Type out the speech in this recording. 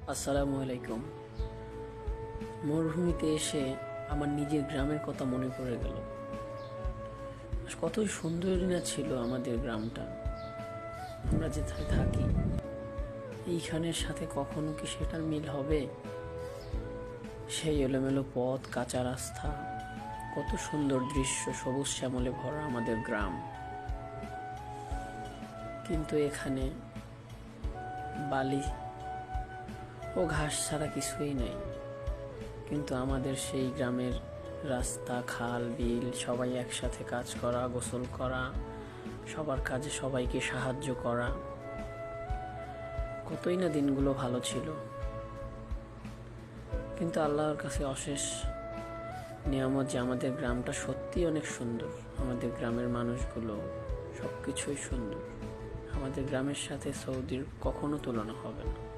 আসসালামু আলাইকুম। মরুভূমিতে এসে আমার নিজের গ্রামের কথা মনে পড়ে গেল। কতই সুন্দরই না ছিল আমাদের গ্রামটা। আমরা যেখানে থাকি এইখানের সাথে কখনো কি সেটার মিল হবে? সেই এলোমেলো পথ, কাঁচা রাস্তা, কত সুন্দর দৃশ্য, সবুজ শ্যামলে ভরা আমাদের গ্রাম। কিন্তু এখানে বালি ও ঘাস ছাড়া কিছুই নেই। কিন্তু আমাদের সেই গ্রামের রাস্তা, খাল, বিল, সবাই একসাথে কাজ করা, গোসল করা, সবার কাজে সবাইকে সাহায্য করা, কতই না দিনগুলো ভালো ছিল। কিন্তু আল্লাহর কাছে অশেষ নিয়ামত যে আমাদের গ্রামটা সত্যি অনেক সুন্দর। আমাদের গ্রামের মানুষগুলো সব কিছুই সুন্দর। আমাদের গ্রামের সাথে সৌদির কখনো তুলনা হবে না।